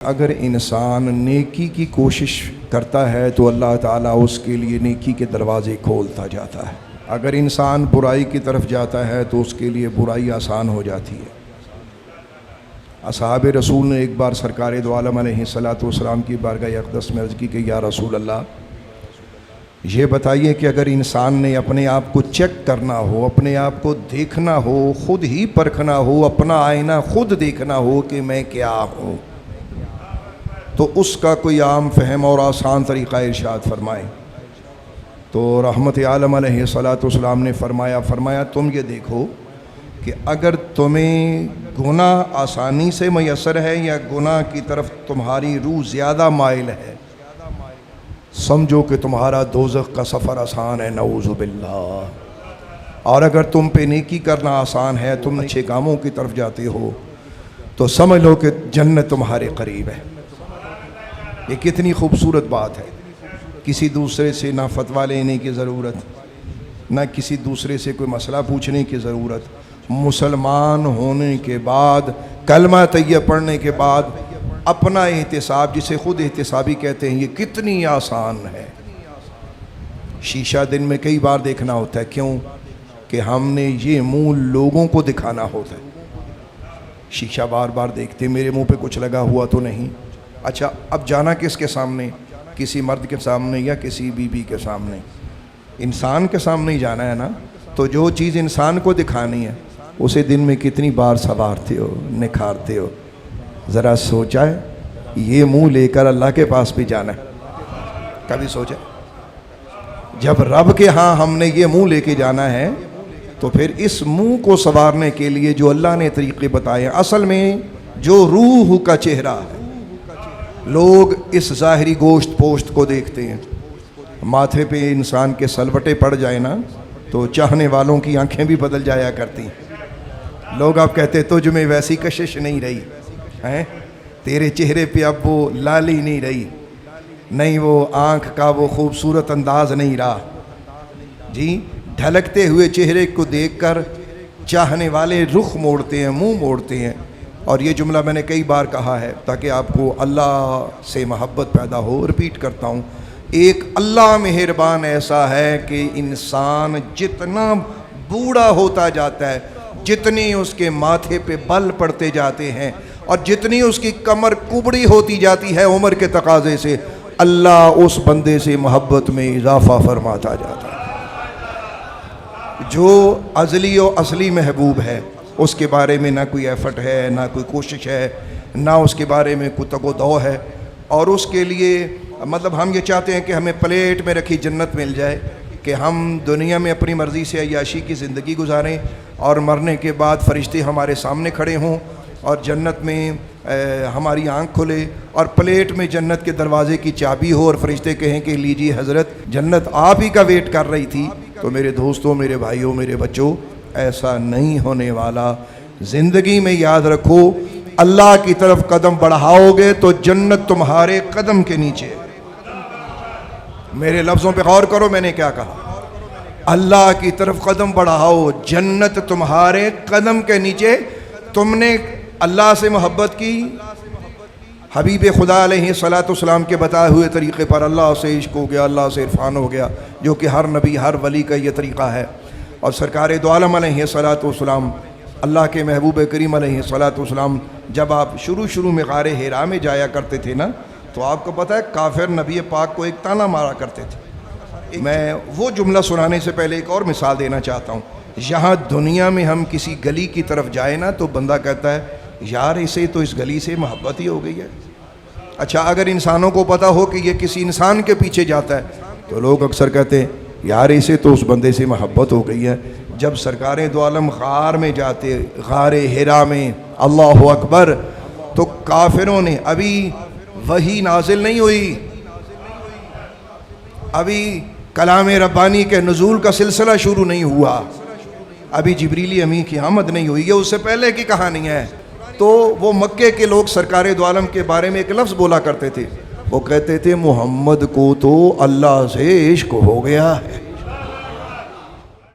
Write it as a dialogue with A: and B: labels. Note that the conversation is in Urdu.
A: اگر انسان نیکی کی کوشش کرتا ہے تو اللہ تعالیٰ اس کے لیے نیکی کے دروازے کھولتا جاتا ہے۔ اگر انسان برائی کی طرف جاتا ہے تو اس کے لیے برائی آسان ہو جاتی ہے۔ اصحاب رسول نے ایک بار سرکار دو عالم علیہ الصلوۃ والسلام کی بارگاہ اقدس میں عرض کی کہ یا رسول اللہ، یہ بتائیے کہ اگر انسان نے اپنے آپ کو چیک کرنا ہو، اپنے آپ کو دیکھنا ہو، خود ہی پرکھنا ہو، اپنا آئینہ خود دیکھنا ہو کہ میں کیا ہوں، تو اس کا کوئی عام فہم اور آسان طریقہ ارشاد فرمائے۔ تو رحمت عالم علیہ الصلوۃ والسلام نے فرمایا تم یہ دیکھو کہ اگر تمہیں گناہ آسانی سے میسر ہے یا گناہ کی طرف تمہاری روح زیادہ مائل ہے، سمجھو کہ تمہارا دوزخ کا سفر آسان ہے، نعوذ باللہ۔ اور اگر تم پہ نیکی کرنا آسان ہے، تم اچھے کاموں کی طرف جاتے ہو، تو سمجھ لو کہ جنت تمہارے قریب ہے۔ یہ کتنی خوبصورت بات ہے۔ کسی دوسرے سے نہ فتویٰ لینے کی ضرورت، نہ کسی دوسرے سے کوئی مسئلہ پوچھنے کی ضرورت۔ مسلمان ہونے کے بعد، کلمہ طیب پڑھنے کے بعد اپنا احتساب، جسے خود احتسابی کہتے ہیں، یہ کتنی آسان ہے۔ شیشہ دن میں کئی بار دیکھنا ہوتا ہے، کیوں کہ ہم نے یہ منہ لوگوں کو دکھانا ہوتا ہے۔ شیشہ بار بار دیکھتے، میرے منہ پہ کچھ لگا ہوا تو نہیں۔ اچھا، اب جانا کس کے سامنے؟ کسی مرد کے سامنے یا کسی بیوی کے سامنے؟ انسان کے سامنے ہی جانا ہے نا۔ تو جو چیز انسان کو دکھانی ہے، اسے دن میں کتنی بار سنوارتے ہو، نکھارتے ہو؟ ذرا سوچا ہے؟ یہ منہ لے کر اللہ کے پاس بھی جانا ہے، کبھی سوچا؟ جب رب کے ہاں ہم نے یہ منہ لے کے جانا ہے، تو پھر اس منہ کو سنوارنے کے لیے جو اللہ نے طریقے بتائے ہیں، اصل میں جو روح کا چہرہ ہے، لوگ اس ظاہری گوشت پوشت کو دیکھتے ہیں۔ ماتھے پہ انسان کے سلوٹے پڑ جائے نا، تو چاہنے والوں کی آنکھیں بھی بدل جایا کرتی ہیں۔ لوگ آپ کہتے تجھ میں ویسی کشش نہیں رہی ہیں، تیرے چہرے پہ اب وہ لالی نہیں رہی، نہیں وہ آنکھ کا وہ خوبصورت انداز نہیں رہا۔ جی، ڈھلکتے ہوئے چہرے کو دیکھ کر چاہنے والے رخ موڑتے ہیں، منہ موڑتے ہیں۔ اور یہ جملہ میں نے کئی بار کہا ہے تاکہ آپ کو اللہ سے محبت پیدا ہو۔ رپیٹ کرتا ہوں، ایک اللہ مہربان ایسا ہے کہ انسان جتنا بوڑھا ہوتا جاتا ہے، جتنی اس کے ماتھے پہ بل پڑتے جاتے ہیں، اور جتنی اس کی کمر کبڑی ہوتی جاتی ہے عمر کے تقاضے سے، اللہ اس بندے سے محبت میں اضافہ فرماتا جاتا ہے۔ جو ازلی و اصلی محبوب ہے، اس کے بارے میں نہ کوئی ایفرٹ ہے، نہ کوئی کوشش ہے، نہ اس کے بارے میں کوئی تگ و دو ہے، اور اس کے لیے مطلب ہم یہ چاہتے ہیں کہ ہمیں پلیٹ میں رکھی جنت مل جائے، کہ ہم دنیا میں اپنی مرضی سے عیاشی کی زندگی گزاریں، اور مرنے کے بعد فرشتے ہمارے سامنے کھڑے ہوں، اور جنت میں ہماری آنکھ کھلے، اور پلیٹ میں جنت کے دروازے کی چابی ہو، اور فرشتے کہیں کہ لیجیے حضرت، جنت آپ ہی کا ویٹ کر رہی تھی۔ تو میرے دوستوں، میرے بھائیوں، میرے بچوں، ایسا نہیں ہونے والا۔ زندگی میں یاد رکھو، اللہ کی طرف قدم بڑھاؤ گے تو جنت تمہارے قدم کے نیچے۔ میرے لفظوں پہ غور کرو، میں نے کیا کہا؟ اللہ کی طرف قدم بڑھاؤ، جنت تمہارے قدم کے نیچے۔ تم نے اللہ سے محبت کی، حبیب خدا علیہ الصلوۃ والسلام کے بتائے ہوئے طریقے پر اللہ سے عشق ہو گیا، اللہ سے عرفان ہو گیا، جو کہ ہر نبی، ہر ولی کا یہ طریقہ ہے۔ اور سرکار دو عالم علیہ الصلوۃ والسلام، اللہ کے محبوب کریم علیہ الصلوۃ والسلام، جب آپ شروع میں غار حرا میں جایا کرتے تھے نا، تو آپ کو پتہ ہے کافر نبی پاک کو ایک تانا مارا کرتے تھے۔ میں وہ جملہ سنانے سے پہلے ایک اور مثال دینا چاہتا ہوں۔ یہاں دنیا میں ہم کسی گلی کی طرف جائیں نا، تو بندہ کہتا ہے یار اسے تو اس گلی سے محبت ہی ہو گئی ہے۔ اچھا، اگر انسانوں کو پتہ ہو کہ یہ کسی انسان کے پیچھے جاتا ہے، تو لوگ اکثر کہتے ہیں یار اسے تو اس بندے سے محبت ہو گئی ہے۔ جب سرکار دو عالم غار میں جاتے، غار حرا میں، اللہ اکبر، تو کافروں نے، ابھی وحی نازل نہیں ہوئی، ابھی کلام ربانی کے نزول کا سلسلہ شروع نہیں ہوا، ابھی جبریل امین کی آمد نہیں ہوئی، یہ اس سے پہلے کی کہانی ہے۔ تو وہ مکے کے لوگ سرکار دو عالم کے بارے میں ایک لفظ بولا کرتے تھے، وہ کہتے تھے محمد کو تو اللہ سے عشق ہو گیا ہے۔